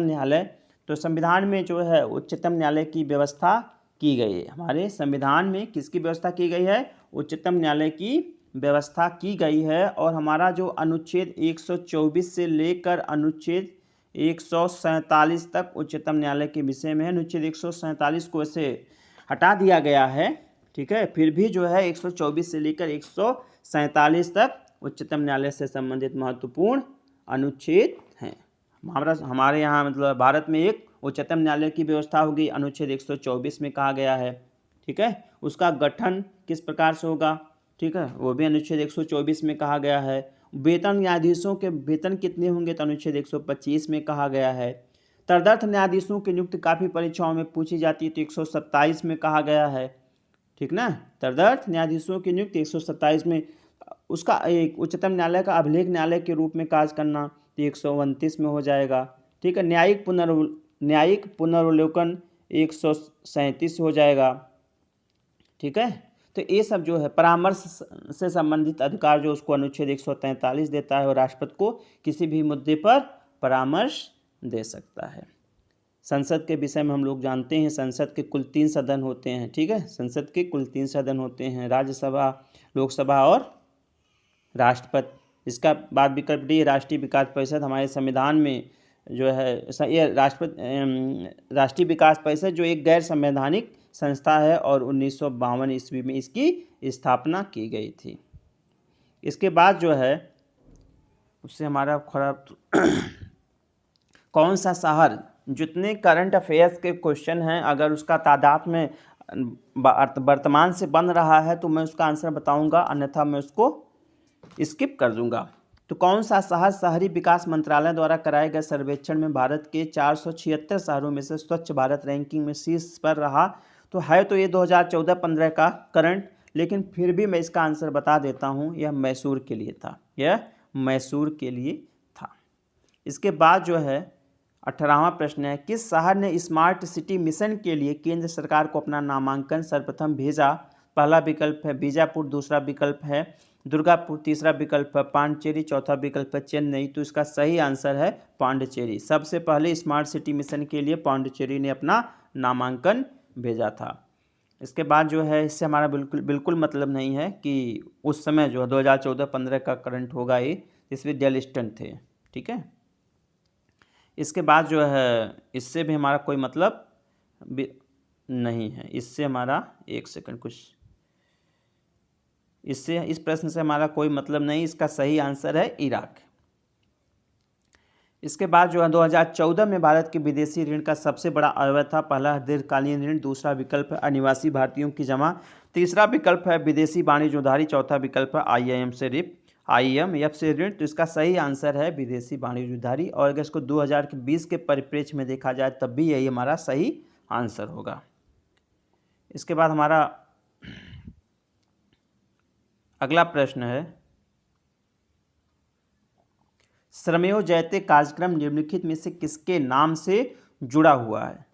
न्यायालय। तो संविधान में जो है उच्चतम न्यायालय की व्यवस्था की गई है। हमारे संविधान में किसकी व्यवस्था की गई है? उच्चतम न्यायालय की व्यवस्था की गई है। और हमारा जो अनुच्छेद 124 से लेकर अनुच्छेद 147 तक उच्चतम न्यायालय के विषय में है। अनुच्छेद 147 को ऐसे हटा दिया गया है। ठीक है। फिर भी जो है 124 से लेकर 147 तक उच्चतम न्यायालय से संबंधित महत्वपूर्ण अनुच्छेद हैं। हमारे यहाँ मतलब भारत में एक उच्चतम न्यायालय की व्यवस्था होगी, अनुच्छेद 124 में कहा गया है। ठीक है। उसका गठन किस प्रकार से होगा, ठीक है, वो भी अनुच्छेद 124 में कहा गया है। वेतन न्यायाधीशों के वेतन कितने होंगे, तो अनुच्छेद 125 में कहा गया है। तदर्थ न्यायाधीशों की नियुक्ति काफ़ी परीक्षाओं में पूछी जाती है, तो 127 में कहा गया है। ठीक ना। तदर्थ न्यायाधीशों की नियुक्ति 127 में। उसका एक उच्चतम न्यायालय का अभिलेख न्यायालय के रूप में कार्य करना तो 129 में हो जाएगा। ठीक है। न्यायिक पुनर्वलोकन 137 हो जाएगा। ठीक है। तो ये सब जो है परामर्श से संबंधित अधिकार जो उसको अनुच्छेद 143 देता है, और राष्ट्रपति को किसी भी मुद्दे पर परामर्श दे सकता है। संसद के विषय में हम लोग जानते हैं, संसद के कुल 3 सदन होते हैं। ठीक है, संसद के कुल 3 सदन होते हैं, राज्यसभा, लोकसभा और राष्ट्रपति। इसका बाद विकल्प डी, राष्ट्रीय विकास परिषद। हमारे संविधान में जो है ये राष्ट्रीय विकास परिषद जो एक गैर संवैधानिक संस्था है और 1952 ईस्वी में इसकी स्थापना की गई थी। इसके बाद जो है उससे हमारा खराब कौन सा शहर, जितने करंट अफेयर्स के क्वेश्चन हैं अगर उसका तादाद में वर्तमान से बन रहा है तो मैं उसका आंसर बताऊंगा, अन्यथा मैं उसको स्किप कर दूंगा। तो कौन सा शहर शहरी विकास मंत्रालय द्वारा कराए गए सर्वेक्षण में भारत के 476 शहरों में से स्वच्छ भारत रैंकिंग में शीर्ष पर रहा? तो है तो ये 2014-15 का करंट, लेकिन फिर भी मैं इसका आंसर बता देता हूँ, यह मैसूर के लिए था, यह मैसूर के लिए था। इसके बाद जो है 18वां प्रश्न है, किस शहर ने स्मार्ट सिटी मिशन के लिए केंद्र सरकार को अपना नामांकन सर्वप्रथम भेजा? पहला विकल्प है बीजापुर, दूसरा विकल्प है दुर्गापुर, तीसरा विकल्प है पांडिचेरी, चौथा विकल्प है चेन्नई। तो इसका सही आंसर है पांडिचेरी। सबसे पहले स्मार्ट सिटी मिशन के लिए पांडिचेरी ने अपना नामांकन भेजा था। इसके बाद जो है इससे हमारा बिल्कुल मतलब नहीं है कि उस समय जो 2014-15 का करंट होगा ये, इसमें डेलिस्टन थे। ठीक है, इसके बाद जो है इससे भी हमारा कोई मतलब नहीं है, इससे हमारा एक सेकंड कुछ इससे इस प्रश्न से हमारा कोई मतलब नहीं। इसका सही आंसर है इराक। इसके बाद जो है 2014 में भारत के विदेशी ऋण का सबसे बड़ा अवयव था। पहला दीर्घकालीन ऋण, दूसरा विकल्प है अनिवासी भारतीयों की जमा, तीसरा विकल्प है विदेशी वाणिज्य उधारी, चौथा विकल्प है IMF से ऋण। तो इसका सही आंसर है विदेशी वाणिज्य उधारी। और अगर इसको 2020 के परिप्रेक्ष्य में देखा जाए तब भी यही हमारा सही आंसर होगा। इसके बाद हमारा अगला प्रश्न है, श्रमेव जयते कार्यक्रम निम्नलिखित में से किसके नाम से जुड़ा हुआ है?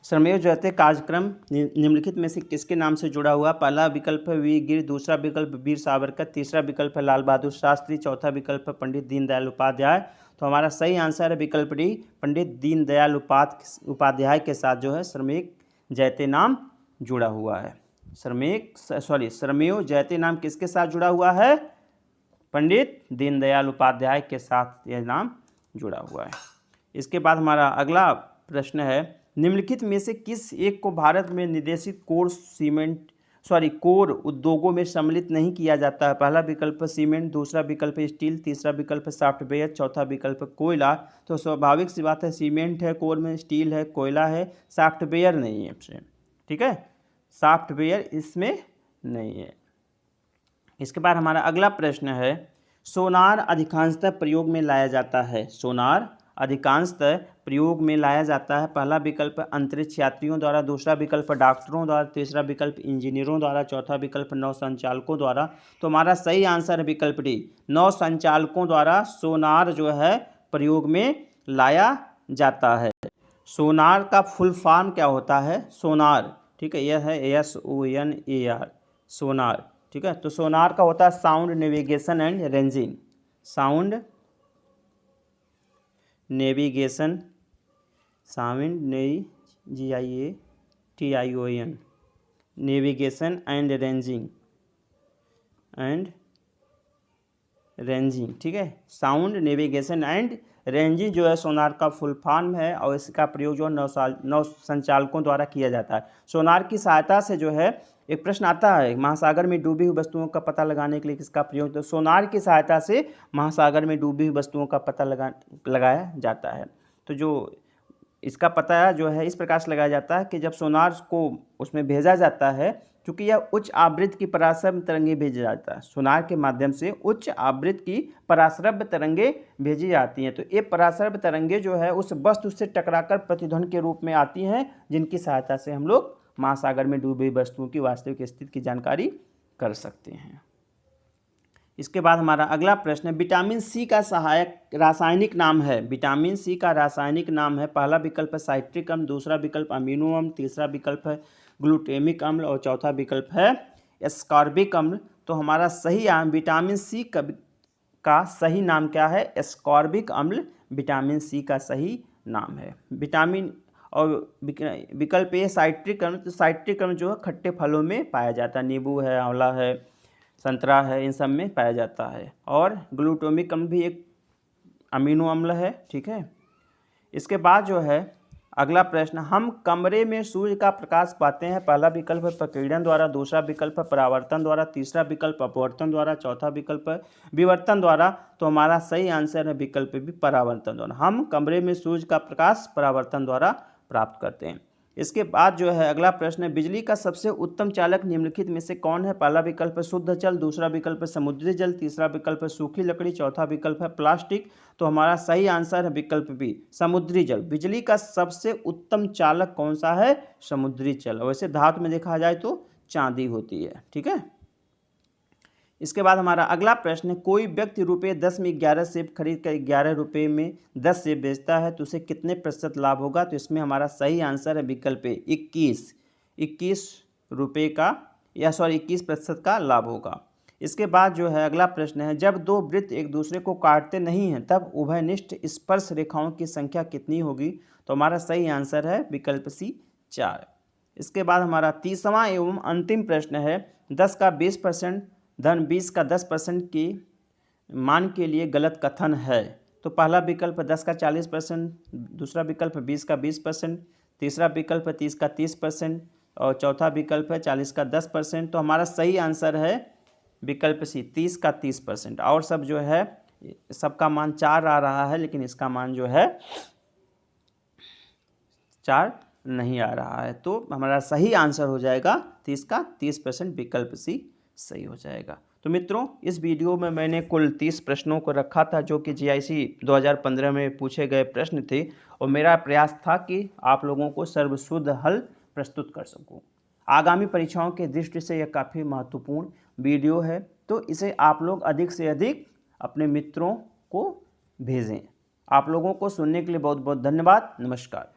श्रमेव जयते कार्यक्रम निम्नलिखित में से किसके नाम से जुड़ा हुआ? पहला विकल्प है वीर गिरी, दूसरा विकल्प वीर सावरकर, तीसरा विकल्प है लाल बहादुर शास्त्री, चौथा विकल्प है पंडित दीनदयाल उपाध्याय। तो हमारा सही आंसर है विकल्प डी, पंडित दीनदयाल उपाध्याय के साथ जो है श्रमेव जयते नाम जुड़ा हुआ है। श्रमेव जयते नाम किसके साथ जुड़ा हुआ है? पंडित दीनदयाल उपाध्याय के साथ यह नाम जुड़ा हुआ है। इसके बाद हमारा अगला प्रश्न है, निम्नलिखित में से किस एक को भारत में निर्देशित कोर उद्योगों में सम्मिलित नहीं किया जाता है? पहला विकल्प सीमेंट, दूसरा विकल्प स्टील, तीसरा विकल्प सॉफ्टवेयर, चौथा विकल्प कोयला। तो स्वाभाविक सी बात है, सीमेंट है कोर में, स्टील है, कोयला है, सॉफ्टवेयर नहीं है इसमें। ठीक है, सॉफ्टवेयर इसमें नहीं है। इसके बाद हमारा अगला प्रश्न है, सोनार अधिकांशतः प्रयोग में लाया जाता है? सोनार अधिकांशतः प्रयोग में लाया जाता है। पहला विकल्प अंतरिक्ष यात्रियों द्वारा, दूसरा विकल्प डॉक्टरों द्वारा, तीसरा विकल्प इंजीनियरों द्वारा, चौथा विकल्प नौ संचालकों द्वारा। तो हमारा सही आंसर है विकल्प डी, नौ संचालकों द्वारा सोनार जो है प्रयोग में लाया जाता है। सोनार का फुल फॉर्म क्या होता है? सोनार, ठीक है, यह है SONAR, सोनार। ठीक है, तो सोनार का होता है sound navigation and ranging, sound navigation, sound GIATION, navigation and ranging. ठीक है, साउंड नेविगेशन एंड रेंजिंग जो है सोनार का फुल फॉर्म है और इसका प्रयोग जो नौ संचालकों द्वारा किया जाता है। सोनार की सहायता से जो है एक प्रश्न आता है, महासागर में डूबी हुई वस्तुओं का पता लगाने के लिए किसका प्रयोग? तो सोनार की सहायता से महासागर में डूबी हुई वस्तुओं का पता लगाया जाता है। तो जो इसका पता जो है इस प्रकार से लगाया जाता है कि जब सोनार को उसमें भेजा जाता है, क्योंकि यह उच्च आवृत्ति की पराश्रव्य तरंगे भेजा जाता है, सोनार के माध्यम से उच्च आवृत्ति की पराश्रव्य तरंगे भेजी जाती हैं। तो ये पराश्रव्य तरंगे जो है उस वस्तु से टकराकर प्रतिध्वनि के रूप में आती हैं, जिनकी सहायता से हम लोग महासागर में डूबी हुई वस्तुओं की वास्तविक स्थिति की जानकारी कर सकते हैं। इसके बाद हमारा अगला प्रश्न है, विटामिन सी का सहायक रासायनिक नाम है? विटामिन सी का रासायनिक नाम है, पहला विकल्प है साइट्रिक अम्ल, दूसरा विकल्प अमीनो अम्ल, तीसरा विकल्प है ग्लूटेमिक अम्ल और चौथा विकल्प है एस्कॉर्बिक अम्ल। तो हमारा सही विटामिन सी का सही नाम क्या है? एस्कॉर्बिक अम्ल विटामिन सी का सही नाम है। विटामिन और विकल्प ए साइट्रिक अम्ल, तो साइट्रिक अम्ल जो है खट्टे फलों में पाया जाता है, नींबू है, आंवला है, संतरा है, इन सब में पाया जाता है। और ग्लूटामिक अम्ल भी एक अमीनो अम्ल है, ठीक है। इसके बाद जो है अगला प्रश्न, हम कमरे में सूर्य का प्रकाश पाते हैं। पहला विकल्प है प्रकीर्णन द्वारा, दूसरा विकल्प है परावर्तन द्वारा, तीसरा विकल्प अपवर्तन द्वारा, चौथा विकल्प है विवर्तन द्वारा। तो हमारा सही आंसर है विकल्प भी परावर्तन द्वारा। हम कमरे में सूर्य का प्रकाश परावर्तन द्वारा प्राप्त करते हैं। इसके बाद जो है अगला प्रश्न है, बिजली का सबसे उत्तम चालक निम्नलिखित में से कौन है। पहला विकल्प है शुद्ध जल, दूसरा विकल्प है समुद्री जल, तीसरा विकल्प है सूखी लकड़ी, चौथा विकल्प है प्लास्टिक। तो हमारा सही आंसर है विकल्प बी समुद्री जल। बिजली का सबसे उत्तम चालक कौन सा है, समुद्री जल। वैसे धातु में देखा जाए तो चांदी होती है, ठीक है। इसके बाद हमारा अगला प्रश्न है, कोई व्यक्ति रुपये 10 में 11 सेब खरीद कर 11 रुपये में 10 सेब बेचता है तो उसे कितने प्रतिशत लाभ होगा। तो इसमें हमारा सही आंसर है विकल्प 21 रुपये का 21% का लाभ होगा। इसके बाद जो है अगला प्रश्न है, जब दो वृत्त एक दूसरे को काटते नहीं हैं तब उभयनिष्ठ स्पर्श रेखाओं की संख्या कितनी होगी। तो हमारा सही आंसर है विकल्प सी 4। इसके बाद हमारा तीसवां एवं अंतिम प्रश्न है, 10 का 20% धन 20 का 10% की मान के लिए गलत कथन है। तो पहला विकल्प 10 का 40%, दूसरा विकल्प 20 का 20%, तीसरा विकल्प 30 का 30% और चौथा विकल्प है 40 का 10%। तो हमारा सही आंसर है विकल्प सी 30 का 30%। और सब जो है सबका मान 4 आ रहा है, लेकिन इसका मान जो है 4 नहीं आ रहा है। तो हमारा सही आंसर हो जाएगा 30 का 30%, विकल्प सी सही हो जाएगा। तो मित्रों, इस वीडियो में मैंने कुल 30 प्रश्नों को रखा था जो कि GIC 2015 में पूछे गए प्रश्न थे, और मेरा प्रयास था कि आप लोगों को सर्वशुद्ध हल प्रस्तुत कर सकूं। आगामी परीक्षाओं के दृष्टि से यह काफ़ी महत्वपूर्ण वीडियो है, तो इसे आप लोग अधिक से अधिक अपने मित्रों को भेजें। आप लोगों को सुनने के लिए बहुत बहुत धन्यवाद। नमस्कार।